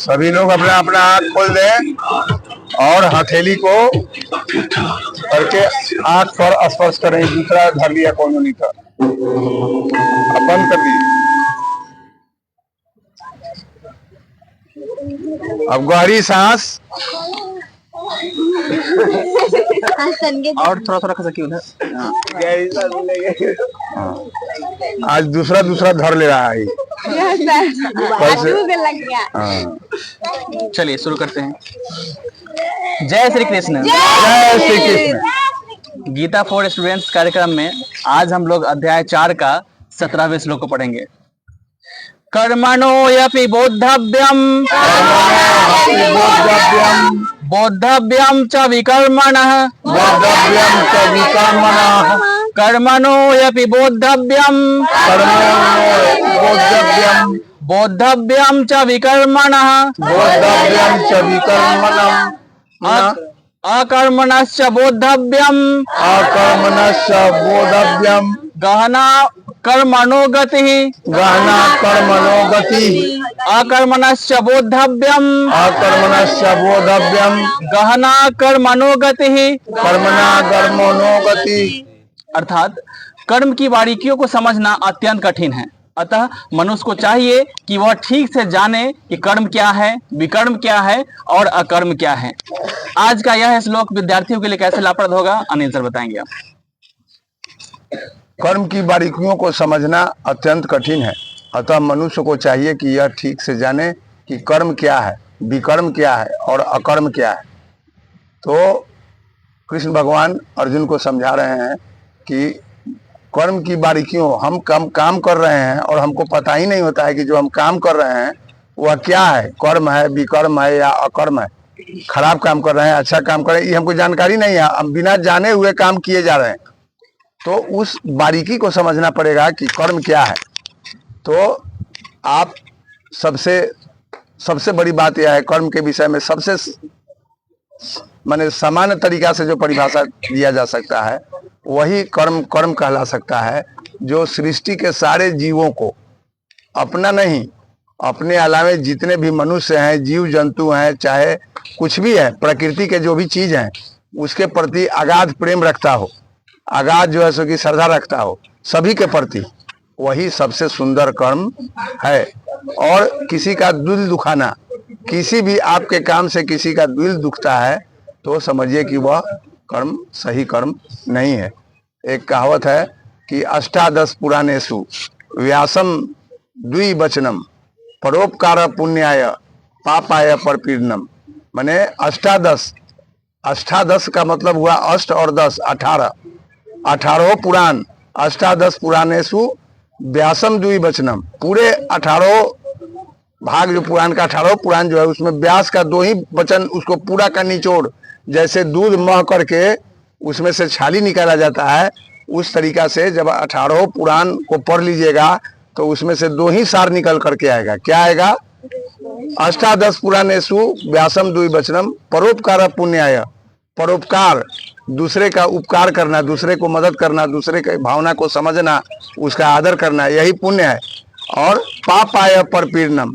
सभी लोग अपना अपना आंख खोल दें और हथेली को करके आंख पर स्पर्श करें। दूसरा धर लिया कौन नहीं था, अब बंद कर दी। अब गहरी सांस और थोड़ा थोड़ा खा सकी उधर। आज दूसरा धर ले रहा है। चलिए शुरू करते हैं। जय श्री कृष्ण। जय श्री कृष्ण। गीता फॉर स्टूडेंट्स कार्यक्रम में आज हम लोग अध्याय 4 का 17वें श्लोक को पढ़ेंगे। कर्मणो यपि बोद्धव्यम बोद्धव्यम च विकर्मणः कर्मणो यपि बोद्धव्यम बोद्धव्यम च विकर्मणः अकर्मणश्च बोद्धव्यम गहना कर्मणो गतिः अकर्मणश्च बोद्धव्यम गहना कर्मणो गतिः अर्थात कर्म की बारीकियों को समझना अत्यंत कठिन है। अतः मनुष्य को चाहिए कि वह ठीक से जाने कि कर्म क्या है, विकर्म क्या है और अकर्म क्या है। आज का यह श्लोक विद्यार्थियों के लिए कैसे लाभप्रद होगा, अनिल सर बताएंगे। आप कर्म की बारीकियों को समझना अत्यंत कठिन है, अतः मनुष्य को चाहिए कि यह ठीक से जाने कि कर्म क्या है, विकर्म क्या है और अकर्म क्या है। तो कृष्ण भगवान अर्जुन को समझा रहे हैं कि कर्म की बारीकियों, हम काम कर रहे हैं और हमको पता ही नहीं होता है कि जो हम काम कर रहे हैं वह क्या है, कर्म है, विकर्म है या अकर्म है। खराब काम कर रहे हैं, अच्छा काम कर रहे हैं, ये हमको जानकारी नहीं है, हम बिना जाने हुए काम किए जा रहे हैं। तो उस बारीकी को समझना पड़ेगा कि कर्म क्या है। तो आप सबसे बड़ी बात यह है, कर्म के विषय में सबसे माने सामान्य तरीका से जो परिभाषा दिया जा सकता है वही कर्म कहला सकता है, जो सृष्टि के सारे जीवों को अपना नहीं, अपने अलावे जितने भी मनुष्य हैं, जीव जंतु हैं, चाहे कुछ भी है, प्रकृति के जो भी चीज हैं, उसके प्रति अगाध प्रेम रखता हो, अगाध जो है सो की श्रद्धा रखता हो सभी के प्रति, वही सबसे सुंदर कर्म है। और किसी का दिल दुखाना, किसी भी आपके काम से किसी का दिल दुखता है तो समझिए कि वह कर्म सही कर्म नहीं है। एक कहावत है कि अष्टादश पुराणेषु व्यासम द्विवचनम परोपकार पुण्याय पापाय परपीड़नम। माने अष्टादश का मतलब हुआ अष्ट और 10, 18 पुराण। अष्टादश पुराणेषु व्यासम द्विवचनम, पूरे 18 भाग जो पुराण का 18 पुराण जो है उसमें व्यास का 2 ही वचन, उसको पूरा का निचोड़, जैसे दूध मह करके उसमें से छाली निकाला जाता है, उस तरीका से जब 18 पुराण को पढ़ लीजिएगा तो उसमें से 2 ही सार निकल करके आएगा। क्या आएगा? अष्टादश पुराणेषु व्यासम द्विवचनम परोपकार पुण्याय। परोपकार, दूसरे का उपकार करना, दूसरे को मदद करना, दूसरे की भावना को समझना, उसका आदर करना, यही पुण्य है। और पापाय परपीड़नम,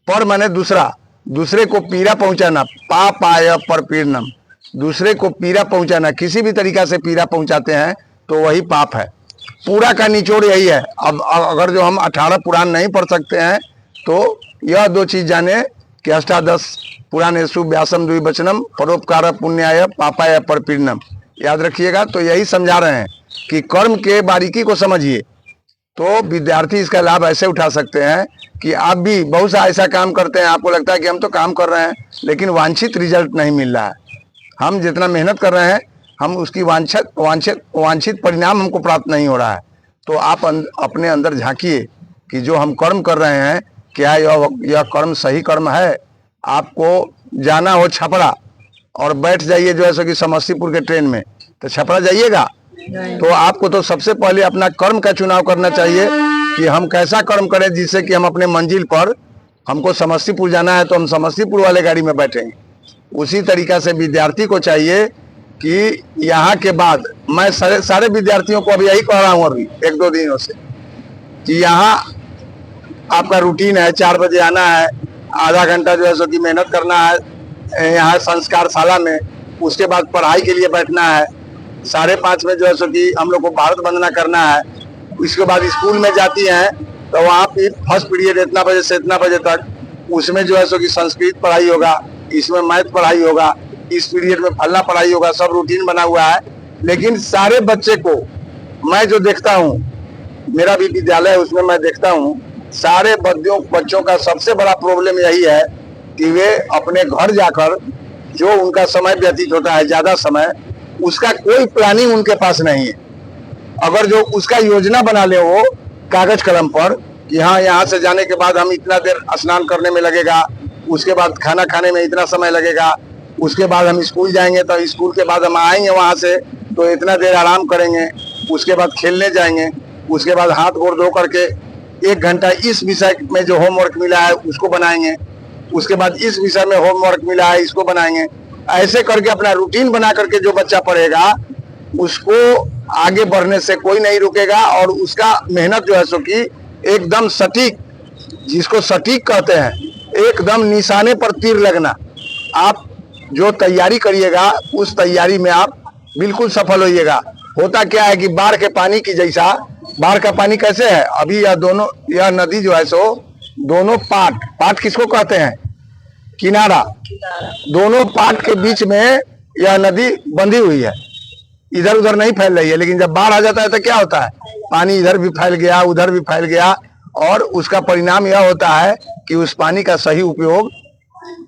पर माने दूसरा, दूसरे को पीड़ा पहुंचाना, पापाय परपीड़नम, दूसरे को पीड़ा पहुंचाना, किसी भी तरीका से पीड़ा पहुंचाते हैं तो वही पाप है। पूरा का निचोड़ यही है। अब अगर जो हम 18 पुराण नहीं पढ़ सकते हैं तो यह 2 चीज जाने कि अष्टादश पुराणेषु व्यासम द्विवचनम परोपकार पुण्याय पापाय परपीड़नम। याद रखिएगा। तो यही समझा रहे हैं कि कर्म के बारीकी को समझिए तो विद्यार्थी इसका लाभ ऐसे उठा सकते हैं कि आप भी बहुत सा ऐसा काम करते हैं, आपको लगता है कि हम तो काम कर रहे हैं लेकिन वांछित रिजल्ट नहीं मिल रहा है। हम जितना मेहनत कर रहे हैं हम उसकी वांछित परिणाम हमको प्राप्त नहीं हो रहा है। तो आप अपने अंदर झांकिए कि जो हम कर्म कर रहे हैं क्या यह कर्म सही कर्म है। आपको जाना हो छपरा और बैठ जाइए जो है सो कि समस्तीपुर के ट्रेन में, तो छपरा जाइएगा? तो आपको तो सबसे पहले अपना कर्म का चुनाव करना चाहिए कि हम कैसा कर्म करें जिससे कि हम अपने मंजिल पर, हमको समस्तीपुर जाना है तो हम समस्तीपुर वाले गाड़ी में बैठेंगे। उसी तरीका से विद्यार्थी को चाहिए कि यहाँ के बाद, मैं सारे विद्यार्थियों को अभी यही कह रहा हूँ अभी 1-2 दिनों से, कि यहाँ आपका रूटीन है 4 बजे आना है, आधा घंटा जो है सो कि मेहनत करना है यहाँ संस्कारशाला में, उसके बाद पढ़ाई के लिए बैठना है, 5:30 में जो है सो कि हम लोग को भारत वंदना करना है। इसके बाद स्कूल में जाती हैं तो वहाँ पे फर्स्ट पीरियड इतना बजे से इतना बजे तक, उसमें जो है सो कि संस्कृत पढ़ाई होगा, इसमें मैथ पढ़ाई होगा, इस पीरियड में फलना पढ़ाई होगा, सब रूटीन बना हुआ है। लेकिन सारे बच्चे को मैं जो देखता हूँ, मेरा भी विद्यालय है उसमें मैं देखता हूँ, सारे बच्चों का सबसे बड़ा प्रॉब्लम यही है कि वे अपने घर जाकर जो उनका समय व्यतीत होता है ज्यादा समय, उसका कोई प्लानिंग उनके पास नहीं है। अगर जो उसका योजना बना ले वो कागज कलम पर कि हाँ यहाँ से जाने के बाद हम इतना देर स्नान करने में लगेगा, उसके बाद खाना खाने में इतना समय लगेगा, उसके बाद हम स्कूल जाएंगे तो स्कूल के बाद हम आएंगे वहाँ से तो इतना देर आराम करेंगे, उसके बाद खेलने जाएंगे, उसके बाद हाथ गोड़ धो करके 1 घंटा इस विषय में जो होमवर्क मिला है उसको बनाएंगे, उसके बाद इस विषय में होमवर्क मिला है इसको बनाएंगे। ऐसे करके अपना रूटीन बना करके जो बच्चा पढ़ेगा उसको आगे बढ़ने से कोई नहीं रुकेगा और उसका मेहनत जो है सो कि एकदम सटीक, जिसको सटीक कहते हैं, एकदम निशाने पर तीर लगना। आप जो तैयारी करिएगा उस तैयारी में आप बिल्कुल सफल होइएगा। होता क्या है कि बाढ़ के पानी की जैसा, बाढ़ का पानी कैसे है अभी, यह नदी जो है सो दोनों पाट किसको कहते हैं, किनारा, दोनों पाट के बीच में यह नदी बंधी हुई है, इधर उधर नहीं फैल रही है। लेकिन जब बाढ़ आ जाता है तो क्या होता है, पानी इधर भी फैल गया उधर भी फैल गया और उसका परिणाम यह होता है कि उस पानी का सही उपयोग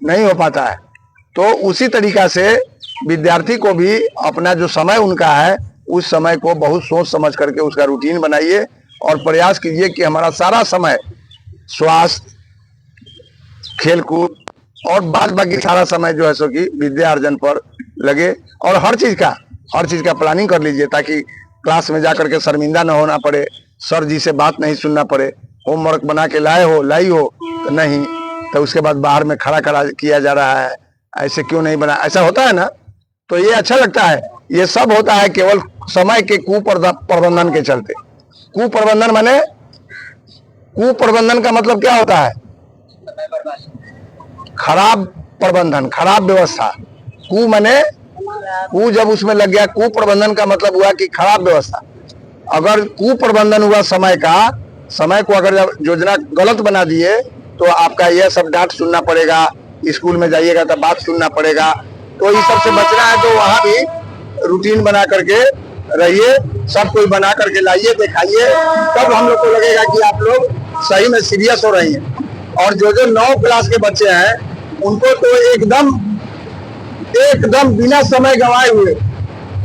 नहीं हो पाता है। तो उसी तरीका से विद्यार्थी को भी अपना जो समय उनका है उस समय को बहुत सोच समझ करके उसका रूटीन बनाइए और प्रयास कीजिए कि हमारा सारा समय स्वास्थ्य, खेलकूद और बाद बाकी सारा समय जो है सो कि विद्या अर्जन पर लगे। और हर चीज का प्लानिंग कर लीजिए ताकि क्लास में जाकर के शर्मिंदा न होना पड़े, सर जी से बात नहीं सुनना पड़े। होमवर्क बना के लाई हो तो नहीं, तो उसके बाद बाहर में खड़ा किया जा रहा है, ऐसे क्यों नहीं बना, ऐसा होता है ना। तो ये अच्छा लगता है। ये सब होता है केवल समय के कुप्रबंधन के चलते। कुप्रबंधन माने, कुप्रबंधन का मतलब क्या होता है, खराब प्रबंधन, खराब व्यवस्था। कु माने, कु जब उसमें लग गया, कुप्रबंधन का मतलब हुआ कि खराब व्यवस्था। अगर कुप्रबंधन हुआ समय का, समय को अगर योजना गलत बना दिए तो आपका यह सब डांट सुनना पड़ेगा, स्कूल में जाइएगा तो बात सुनना पड़ेगा। तो इस सब से बचना है तो वहां भी रूटीन बना करके रहिए, सब कोई बना करके लाइए, दिखाइए, तब हम लोग को लगेगा कि आप लोग सही में सीरियस हो रही हैं। और जो 9 क्लास के बच्चे हैं उनको तो एकदम बिना समय गंवाए हुए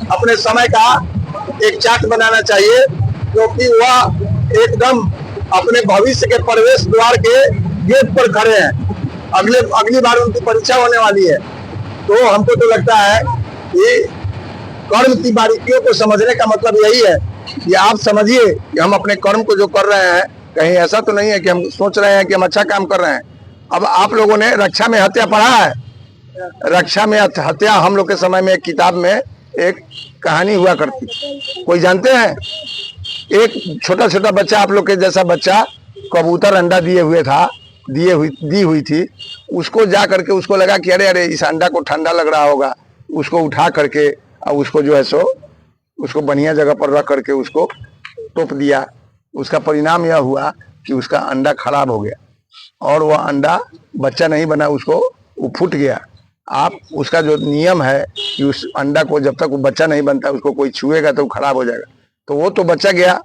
अपने समय का एक चार्ट बनाना चाहिए, क्योंकि वह एकदम अपने भविष्य के प्रवेश द्वार के गेट पर खड़े हैं। अगली बार उनकी परीक्षा होने वाली है। तो हमको तो लगता है कि कर्म की बारीकियों को समझने का मतलब यही है कि आप समझिए कि हम अपने कर्म को जो कर रहे हैं, कहीं ऐसा तो नहीं है कि हम सोच रहे हैं कि हम अच्छा काम कर रहे हैं। अब आप लोगों ने रक्षा में हत्या पढ़ा है। रक्षा में हत्या, हम लोग के समय में एक किताब में एक कहानी हुआ करती, कोई जानते हैं? एक छोटा छोटा बच्चा, आप लोग के जैसा बच्चा, कबूतर अंडा दी हुई थी। उसको जा करके उसको लगा कि अरे इस अंडा को ठंडा लग रहा होगा, उसको उठा करके और उसको जो है सो उसको बढ़िया जगह पर रख करके उसको तोप दिया। उसका परिणाम यह हुआ कि उसका अंडा खराब हो गया और वह अंडा बच्चा नहीं बना, उसको वो फूट गया। आप उसका जो नियम है कि उस अंडा को जब तक वो बच्चा नहीं बनता उसको कोई छुएगा तो खराब हो जाएगा। तो वो तो बच्चा गया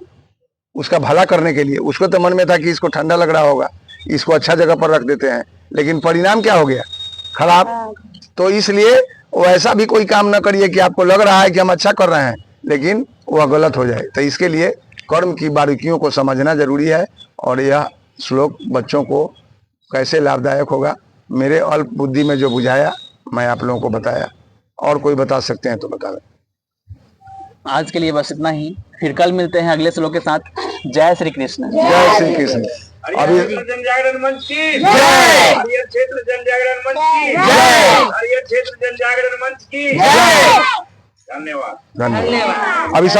उसका भला करने के लिए, उसको तो मन में था कि इसको ठंडा लग रहा होगा, इसको अच्छा जगह पर रख देते हैं, लेकिन परिणाम क्या हो गया? खराब। तो इसलिए वो ऐसा भी कोई काम ना करिए कि आपको लग रहा है कि हम अच्छा कर रहे हैं लेकिन वह गलत हो जाए। तो इसके लिए कर्म की बारीकियों को समझना जरूरी है। और यह श्लोक बच्चों को कैसे लाभदायक होगा, मेरे अल्प बुद्धि में जो बुझाया मैं आप लोगों को बताया। और कोई बता सकते हैं तो बता दें। आज के लिए बस इतना ही, फिर कल मिलते हैं अगले श्लोक के साथ। जय श्री कृष्ण। जय श्री कृष्ण। अभी जन जागरण मंच की जय। हरियर क्षेत्र जन जागरण मंच की जय। हरियर क्षेत्र जन जागरण मंच की जय। धन्यवाद। धन्यवाद। अभी सब